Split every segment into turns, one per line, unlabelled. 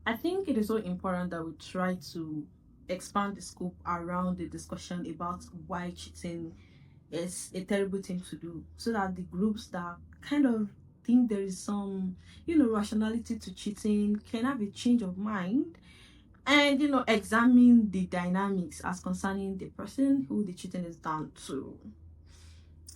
I think it is so important that we try to expand the scope around the discussion about why cheating is a terrible thing to do, so that the groups that kind of think there is some, rationality to cheating can have a change of mind and, examine the dynamics as concerning the person who the cheating is done to.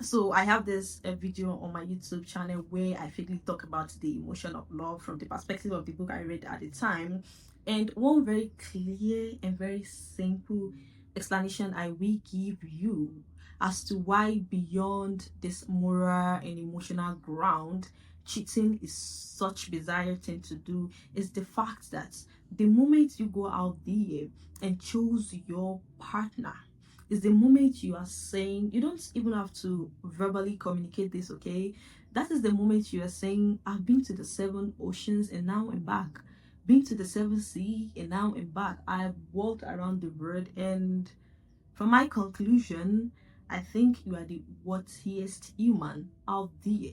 So I have this video on my YouTube channel where I frequently talk about the emotion of love from the perspective of the book I read at the time. And one very clear and very simple explanation I will give you as to why beyond this moral and emotional ground cheating is such bizarre thing to do is the fact that the moment you go out there and choose your partner is the moment you are saying, you don't even have to verbally communicate this, okay? That is the moment you are saying, I've been to the 7 oceans and now I'm back. Been to the 7 seas and now I'm back. I've walked around the world, and for my conclusion, I think you are the worthiest human out there.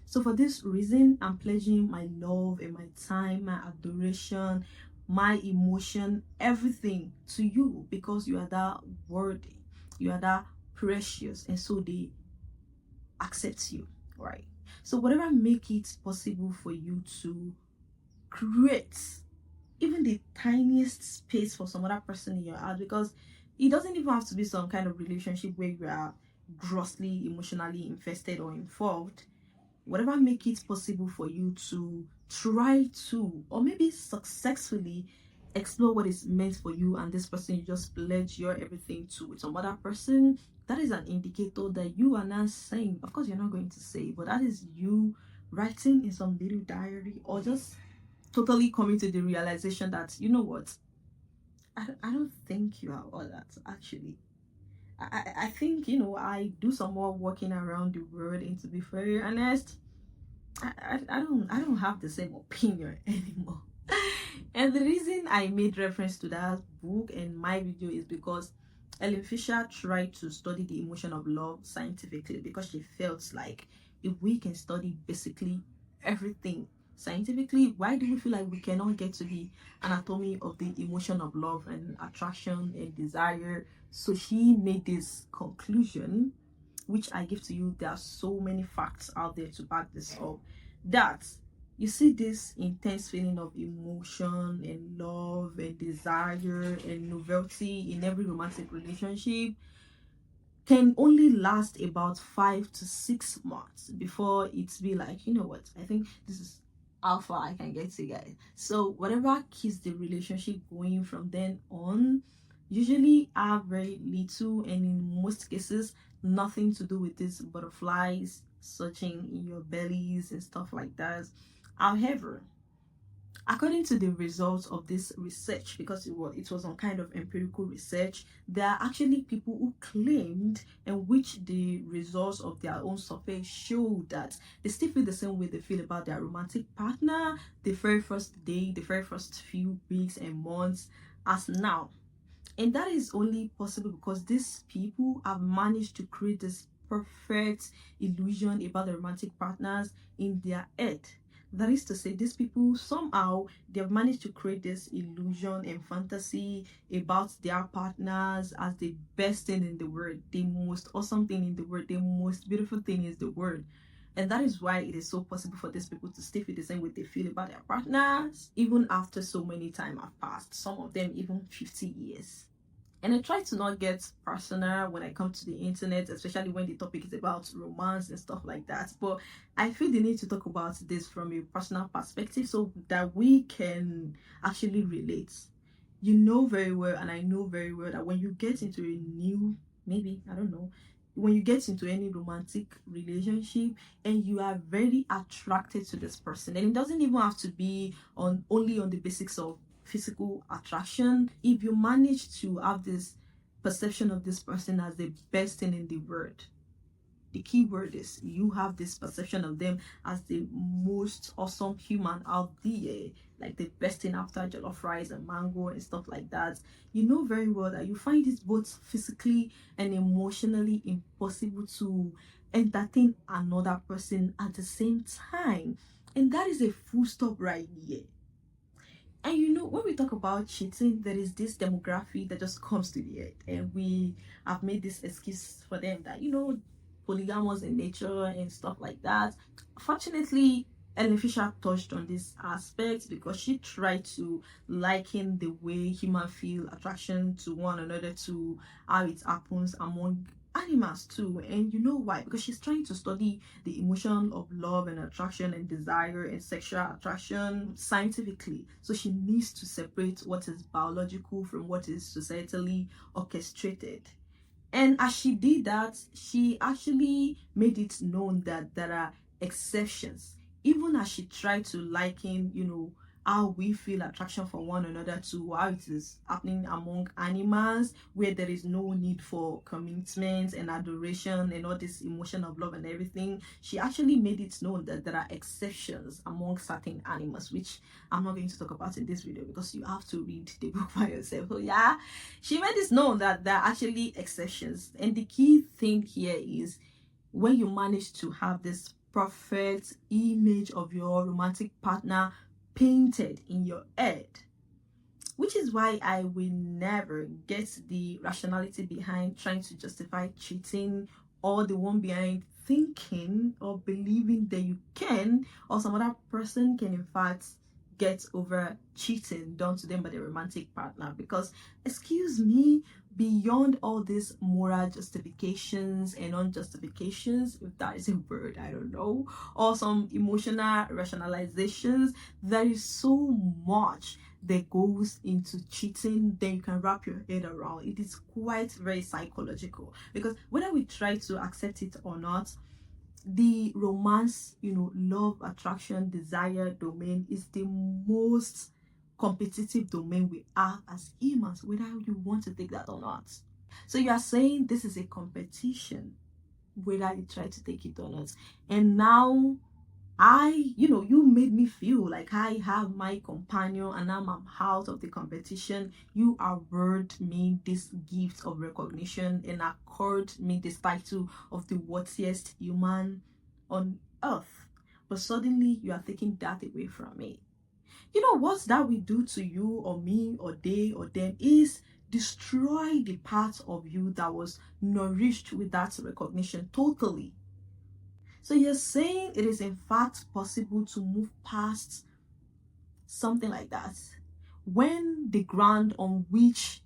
So for this reason, I'm pledging my love and my time, my adoration, my emotion, everything to you, because you are that worthy, you are that precious, and so they accept you, right? So whatever make it possible for you to create even the tiniest space for some other person in your heart, because it doesn't even have to be some kind of relationship where you are grossly emotionally invested or involved. Whatever make it possible for you to try to, or maybe successfully, explore what is meant for you and this person you just pledge your everything to with some other person, that is an indicator that you are not saying, of course you're not going to say, but that is you writing in some little diary, or just totally coming to the realization that, you know what, I don't think you are all that actually. I think, I do some more walking around the world, and to be very honest, I don't have the same opinion anymore. And the reason I made reference to that book and my video is because Ellen Fisher tried to study the emotion of love scientifically, because she felt like if we can study basically everything scientifically, why do we feel like we cannot get to the anatomy of the emotion of love and attraction and desire? So she made this conclusion, which I give to you. There are so many facts out there to back this up, that you see this intense feeling of emotion and love and desire and novelty in every romantic relationship can only last about 5 to 6 months before it's be like, you know what, I think this is how far I can get to, guys. So whatever keeps the relationship going from then on usually have very little, and in most cases nothing to do with these butterflies searching in your bellies and stuff like that. However, according to the results of this research, because it was on kind of empirical research, there are actually people who claimed, and which the results of their own survey show, that they still feel the same way they feel about their romantic partner the very first day, the very first few weeks and months as now. And that is only possible because these people have managed to create this perfect illusion about the romantic partners in their head. That is to say, these people somehow they've managed to create this illusion and fantasy about their partners as the best thing in the world, the most awesome thing in the world, the most beautiful thing is the world. And that is why it is so possible for these people to still feel the same way they feel about their partners, even after so many time have passed, some of them even 50 years. And I try to not get personal when I come to the internet, especially when the topic is about romance and stuff like that. But I feel the need to talk about this from a personal perspective so that we can actually relate. You know very well, and I know very well, that when you get into a new, maybe, I don't know, when you get into any romantic relationship and you are very attracted to this person, and it doesn't even have to be on only on the basics of physical attraction. If you manage to have this perception of this person as the best thing in the world, the key word is you have this perception of them as the most awesome human out there, like the best thing after jollof rice and mango and stuff like that, you know very well that you find it both physically and emotionally impossible to entertain another person at the same time. And that is a full stop right here. And when we talk about cheating, there is this demographic that just comes to the head, and we have made this excuse for them that, polygamous in nature and stuff like that. Fortunately, Ellen Fisher touched on this aspect because she tried to liken the way humans feel attraction to one another to how it happens among animals too. And you know why? Because she's trying to study the emotion of love and attraction and desire and sexual attraction scientifically. So she needs to separate what is biological from what is societally orchestrated. And as she did that, she actually made it known that there are exceptions. Even as she tried to liken, how we feel attraction for one another to how it is happening among animals, where there is no need for commitment and adoration and all this emotion of love and everything. She actually made it known that there are exceptions among certain animals, which I'm not going to talk about in this video because you have to read the book by yourself. So yeah, she made it known that there are actually exceptions. And the key thing here is when you manage to have this perfect image of your romantic partner painted in your head, which is why I will never get the rationality behind trying to justify cheating, or the one behind thinking or believing that you can or some other person can in fact get over cheating done to them by their romantic partner. Because, excuse me, beyond all these moral justifications and unjustifications, if that is a word, I don't know, or some emotional rationalizations, there is so much that goes into cheating that you can wrap your head around. It is quite very psychological, because whether we try to accept it or not, the romance, love, attraction, desire domain is the most competitive domain we have as humans, whether you want to take that or not. So you are saying this is a competition, whether you try to take it or not. And now you made me feel like I have my companion and now I'm out of the competition. You award me this gift of recognition and accord me this title of the worthiest human on earth. But suddenly you are taking that away from me. What that will do to you or me or they or them is destroy the part of you that was nourished with that recognition totally. So you're saying it is in fact possible to move past something like that when the ground on which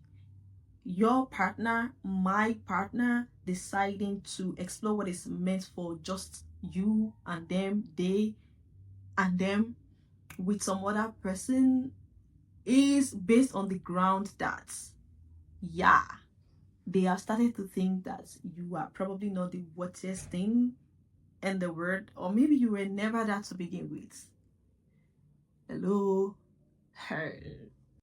your partner, my partner, deciding to explore what is meant for just you and them, they and them with some other person is based on the ground that, yeah, they have started to think that you are probably not the worthiest thing in the world, or maybe you were never that to begin with. Hello. Hey.